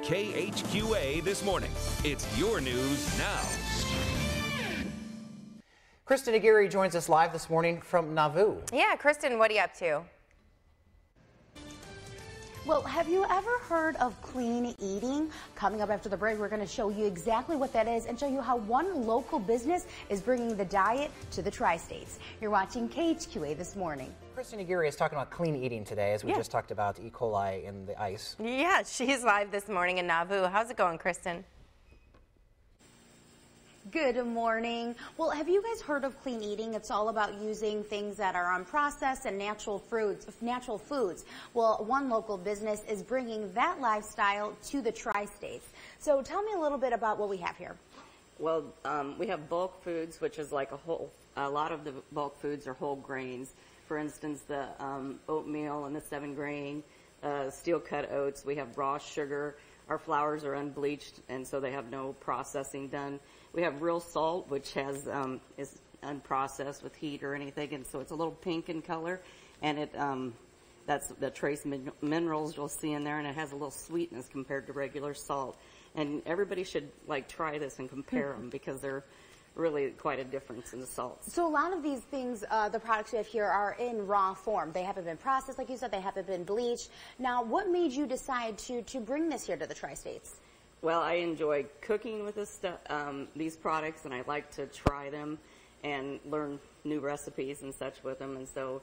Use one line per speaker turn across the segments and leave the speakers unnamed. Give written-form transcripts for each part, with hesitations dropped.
KHQA This Morning. It's your news now.
Kristen Aguirre joins us live this morning from Nauvoo.
Yeah, Kristen, what are you up to?
Well, have you ever heard of clean eating? Coming up after the break, we're going to show you exactly what that is and show you how one local business is bringing the diet to the tri-states. You're watching KHQA This Morning.
Kristen Aguirre is talking about clean eating today, as we just talked about E. coli in the ice.
Yeah, she's live this morning in Nauvoo. How's it going, Kristen?
Good morning. Well, have you guys heard of clean eating? It's all about using things that are unprocessed and natural foods. Well, one local business is bringing that lifestyle to the tri-states. So tell me a little bit about what we have here.
Well, we have bulk foods, which is like a lot of the bulk foods are whole grains. For instance, the oatmeal and the 7-grain, steel-cut oats. We have raw sugar. Our flours are unbleached, and so they have no processing done. We have real salt, which has is unprocessed with heat or anything, and so it's a little pink in color, and it that's the trace minerals you'll see in there, and it has a little sweetness compared to regular salt. And everybody should try this and compare them because they're really quite a difference in the salts.
So a lot of these things, the products we have here are in raw form. They haven't been processed, like you said, they haven't been bleached. Now, what made you decide to bring this here to the tri-states?
Well, I enjoy cooking with this stuff, these products, and I like to try them and learn new recipes and such with them. And so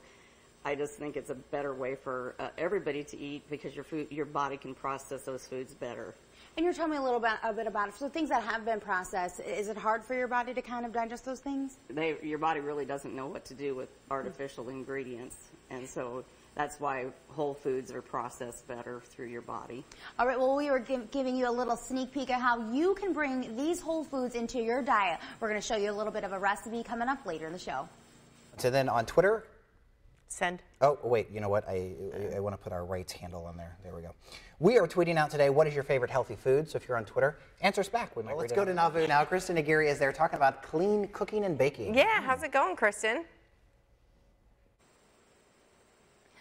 I just think it's a better way for everybody to eat because your body can process those foods better.
And you're telling me a bit about it. So things that have been processed, is it hard for your body to kind of digest those things?
Your body really doesn't know what to do with artificial ingredients, and so that's why whole foods are processed better through your body. All
right, well, we were giving you a little sneak peek at how you can bring these whole foods into your diet. We're going to show you a little bit of a recipe coming up later in the show.
So then on Twitter.
Send.
Oh, wait, you know what? I want to put our rights handle on there. There we go. We are tweeting out today, what is your favorite healthy food? So if you're on Twitter, answer us back. Well, let's go to Nauvoo now. Kristen Aguirre is there talking about clean cooking and baking.
Yeah, how's it going, Kristen?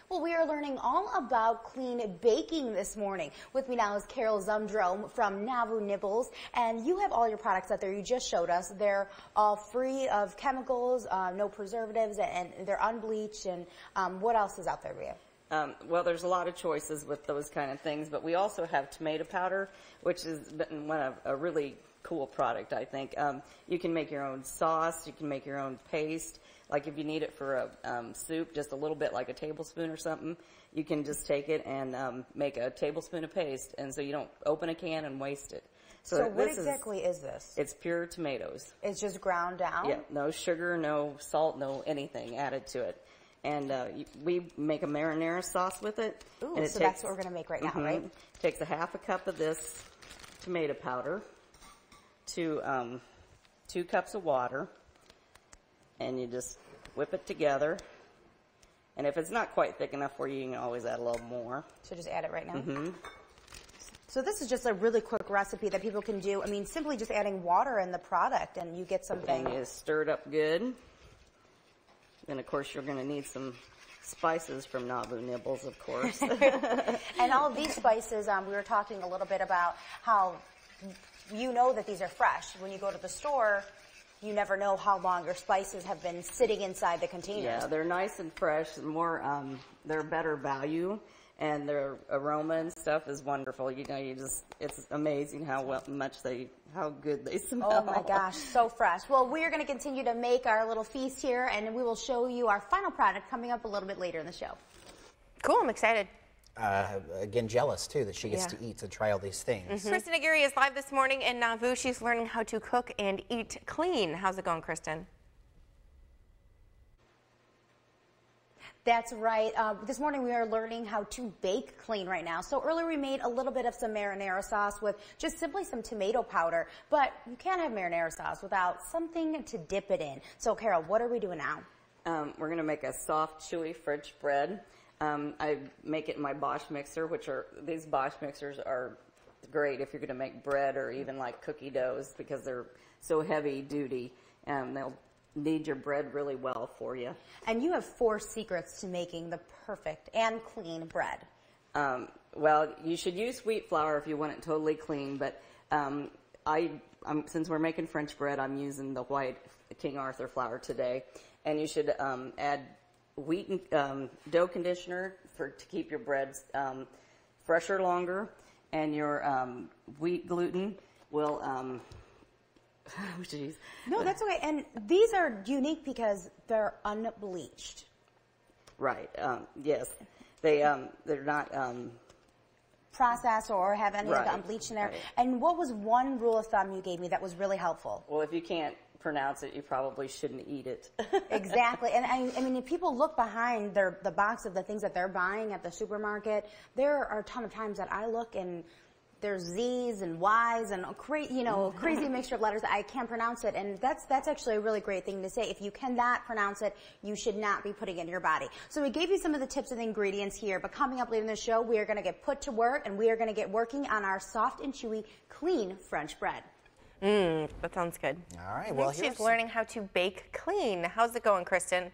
Well, we are learning all about clean baking this morning. With me now is Carol Zumdrome from Nauvoo Nibbles, and you have all your products out there. You just showed us. They're all free of chemicals, no preservatives, and they're unbleached. And what else is out there for you?
Well, there's a lot of choices with those kind of things, but we also have tomato powder, which has been a really cool product, I think. You can make your own sauce. You can make your own paste. Like if you need it for a soup, just a little bit, like a tablespoon or something, you can just take it and make a tablespoon of paste, and so you don't open a can and waste it.
So what exactly is this?
It's pure tomatoes.
It's just ground down?
Yeah, no sugar, no salt, no anything added to it. And we make a marinara sauce with it.
Ooh,
and
so that's what we're going to make right now, right?
It takes a half a cup of this tomato powder to 2 cups of water. And you just whip it together. And if it's not quite thick enough for you, you can always add a little more.
So just add it right now? So this is just a really quick recipe that people can do. I mean, simply just adding water in the product and you get something.
And you stir it up good. Then, of course, you're going to need some spices from Nauvoo Nibbles, of course.
And all of these spices, we were talking a little bit about how you know that these are fresh. When you go to the store, you never know how long your spices have been sitting inside the containers.
Yeah, they're nice and fresh. They're better value, and their aroma and stuff is wonderful. You know, it's amazing how good they smell.
Oh my gosh, so fresh. Well, we are going to continue to make our little feast here, and we will show you our final product coming up a little bit later in the show.
Cool, I'm excited.
Again, jealous, too, that she gets to eat and try all these things.
Kristen Aguirre is live this morning in Nauvoo. She's learning how to cook and eat clean. How's it going, Kristen?
That's right. This morning we are learning how to bake clean right now. So earlier we made a little bit of some marinara sauce with just simply some tomato powder. But you can't have marinara sauce without something to dip it in. So, Carol, what are we doing now?
We're going to make a soft, chewy French bread. I make it in my Bosch mixer, these Bosch mixers are great if you're going to make bread or even like cookie doughs because they're so heavy duty. They'll knead your bread really well for you.
And you have 4 secrets to making the perfect and clean bread.
Well, you should use wheat flour if you want it totally clean, but since we're making French bread, I'm using the white King Arthur flour today. And you should add wheat dough conditioner to keep your breads fresher longer, and your wheat gluten will. Oh, geez.
No, that's okay. And these are unique because they're unbleached.
Right. Yes. They're not
processed or have any of the unbleached in there. Right. And what was one rule of thumb you gave me that was really helpful?
Well, if you can't pronounce it, you probably shouldn't eat it.
Exactly. And I mean, if people look behind the box of the things that they're buying at the supermarket, there are a ton of times that I look and there's Z's and Y's and crazy mixture of letters. I can't pronounce it, and that's actually a really great thing to say. If you cannot pronounce it, you should not be putting it in your body. So we gave you some of the tips and ingredients here, but coming up later in the show, we are going to get put to work, and we are going to get working on our soft and chewy, clean French bread.
That sounds good.
All right. Well,
she's learning how to bake clean. How's it going, Kristen?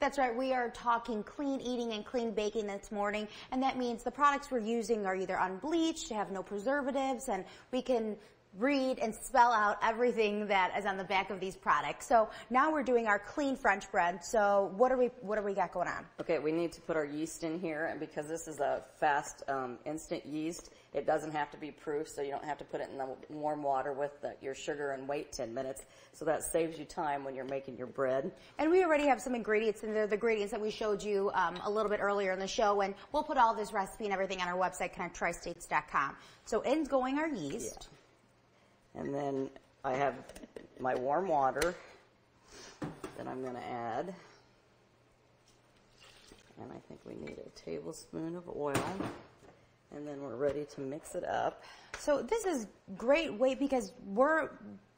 That's right. We are talking clean eating and clean baking this morning, and that means the products we're using are either unbleached, have no preservatives, and we can read and spell out everything that is on the back of these products. So now we're doing our clean French bread. So what do we got going on?
Okay, we need to put our yeast in here, and because this is a fast instant yeast, it doesn't have to be proof, so you don't have to put it in the warm water with your sugar and wait 10 minutes. So that saves you time when you're making your bread.
And we already have some ingredients in there, the ingredients that we showed you a little bit earlier in the show, and we'll put all this recipe and everything on our website, connecttristates.com. So in going our yeast.
Yeah. And then I have my warm water that I'm going to add. And I think we need a tablespoon of oil. And then we're ready to mix it up.
So this is great way because we're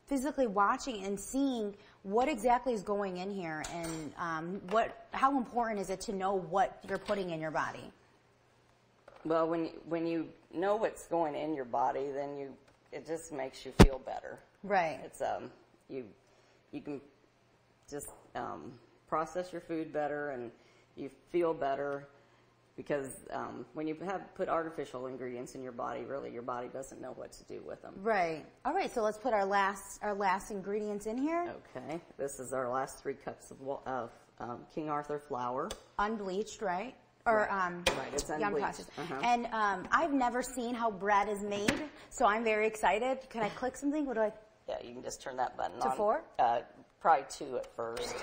physically watching and seeing what exactly is going in here and how important is it to know what you're putting in your body?
Well, when you know what's going in your body, then it just makes you feel better.
Right.
It's you can just process your food better and you feel better because when you put artificial ingredients in your body, really your body doesn't know what to do with them.
Right. All right. So let's put our last ingredients in here.
Okay. This is our last 3 cups of King Arthur flour.
Unbleached, right? Or
right, it's unbleached.
And I've never seen how bread is made, so I'm very excited. Can I click something? What do I?
Yeah, you can just turn that button on.
To 4?
Probably 2 at first.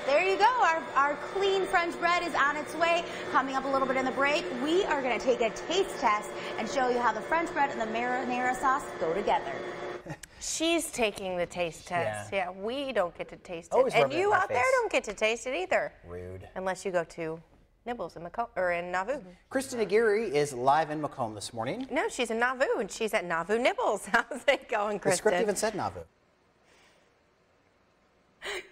There you go. Our clean French bread is on its way. Coming up a little bit in the break, we are going to take a taste test and show you how the French bread and the marinara sauce go together.
She's taking the taste test. Yeah, we don't get to taste it.
Always
And you out
face.
there don't get to taste it either.
Rude.
Unless you go to Nibbles in Macomb, or in Nauvoo.
Kristen Aguirre is live in Macomb this morning.
No, she's in Nauvoo, and she's at Nauvoo Nibbles. How's it going, Kristen?
The script even said Nauvoo.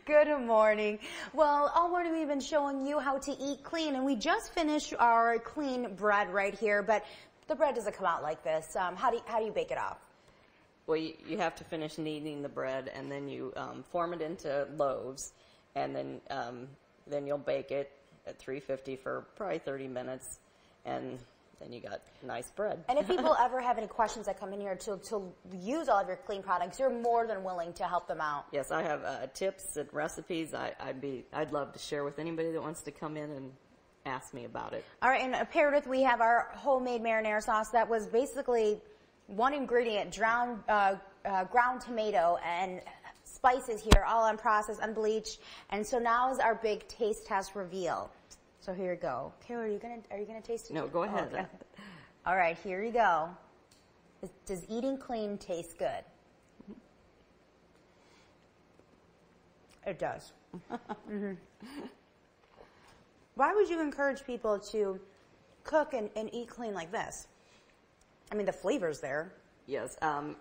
Good morning. Well, all morning we've been showing you how to eat clean, and we just finished our clean bread right here, but the bread doesn't come out like this. How do you bake it off?
Well, you have to finish kneading the bread, and then you form it into loaves, and then you'll bake it at 350 for probably 30 minutes, and then you got nice bread.
And if people ever have any questions that come in here to use all of your clean products, you're more than willing to help them out.
Yes, I have tips and recipes. I'd love to share with anybody that wants to come in and ask me about it.
All right, and paired with we have our homemade marinara sauce that was basically one ingredient, ground tomato and spices here, all unprocessed, unbleached. And so now is our big taste test reveal. So here you go. Kayla, are you gonna taste it?
No, go ahead.
Oh, okay. All right, here you go. Does eating clean taste good? It does. Mm-hmm. Why would you encourage people to cook and eat clean like this? I mean, the flavor's there.
Yes.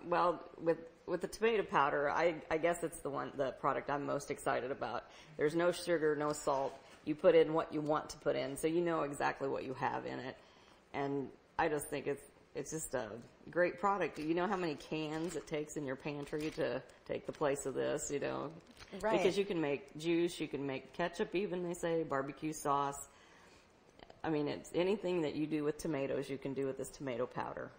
Well, with the tomato powder, I guess it's the product I'm most excited about. There's no sugar, no salt. You put in what you want to put in, so you know exactly what you have in it. And I just think it's just a great product. You know how many cans it takes in your pantry to take the place of this, you know?
Right.
Because you can make juice, you can make ketchup even, they say, barbecue sauce. I mean, it's anything that you do with tomatoes, you can do with this tomato powder.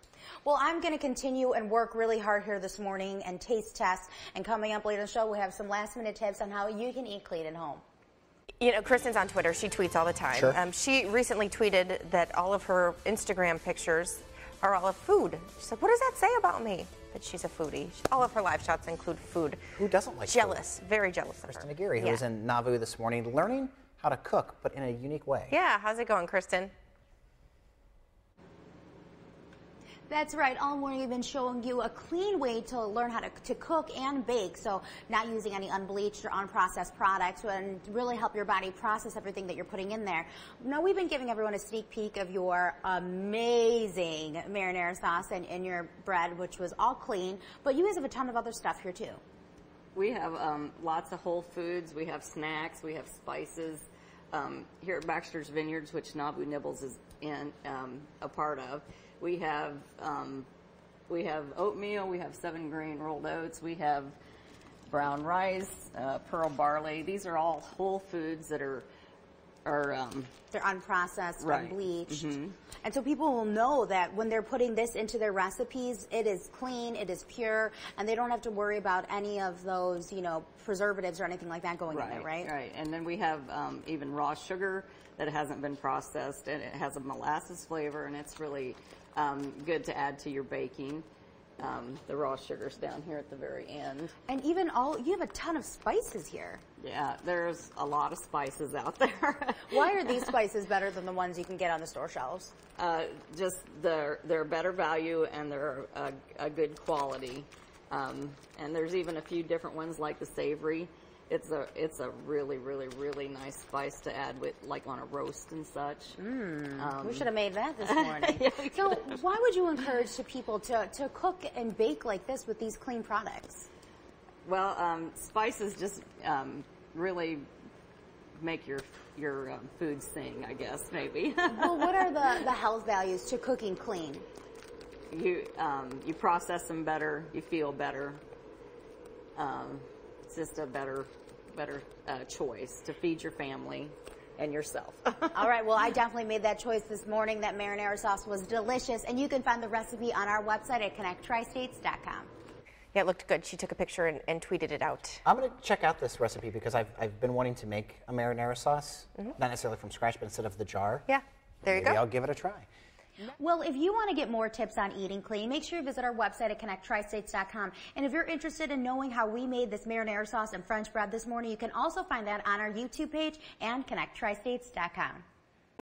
Well, I'm going to continue and work really hard here this morning and taste test. And coming up later in the show, we have some last-minute tips on how you can eat clean at home.
You know, Kristen's on Twitter. She tweets all the time.
Sure.
She recently tweeted that all of her Instagram pictures are all of food. She said, what does that say about me? That she's a foodie. All of her live shots include food.
Who doesn't like
jealous,
food?
Very jealous of her.
Kristen Aguirre, who was in Nauvoo this morning, learning how to cook, but in a unique way.
Yeah, how's it going, Kristen?
That's right. All morning we've been showing you a clean way to learn how to cook and bake. So not using any unbleached or unprocessed products and really help your body process everything that you're putting in there. Now we've been giving everyone a sneak peek of your amazing marinara sauce and your bread, which was all clean. But you guys have a ton of other stuff here too.
We have lots of whole foods. We have snacks. We have spices. Here at Baxter's Vineyards, which Nauvoo Nibbles is in a part of. We have oatmeal, we have 7-grain rolled oats, we have brown rice, pearl barley. These are all whole foods that are
they're unprocessed,
right.
unbleached. And so people will know that when they're putting this into their recipes, it is clean, it is pure, and they don't have to worry about any of those, you know, preservatives or anything like that going in there, right?
Right. And then we have even raw sugar that hasn't been processed, and it has a molasses flavor, and it's really good to add to your baking. The raw sugar's down here at the very end.
And even you have a ton of spices here.
Yeah, there's a lot of spices out there.
Why are these spices better than the ones you can get on the store shelves?
Just they're better value and they're a good quality. And there's even a few different ones like the savory. It's a really, really, really nice spice to add with, like, on a roast and such.
We should have made that this morning.
Yeah,
so why would you encourage people to cook and bake like this with these clean products?
Well, spices just really make your food sing, I guess, maybe.
Well, what are the health values to cooking clean?
You process them better, you feel better. It's just a better choice to feed your family and yourself.
All right, well, I definitely made that choice this morning. That marinara sauce was delicious, and you can find the recipe on our website at connecttristates.com.
Yeah, it looked good. She took a picture and tweeted it out.
I'm going to check out this recipe because I've been wanting to make a marinara sauce, not necessarily from scratch, but instead of the jar.
Yeah, there you go.
Maybe I'll give it a try.
Well, if you want to get more tips on eating clean, make sure you visit our website at connecttristates.com. And if you're interested in knowing how we made this marinara sauce and French bread this morning, you can also find that on our YouTube page and connecttristates.com.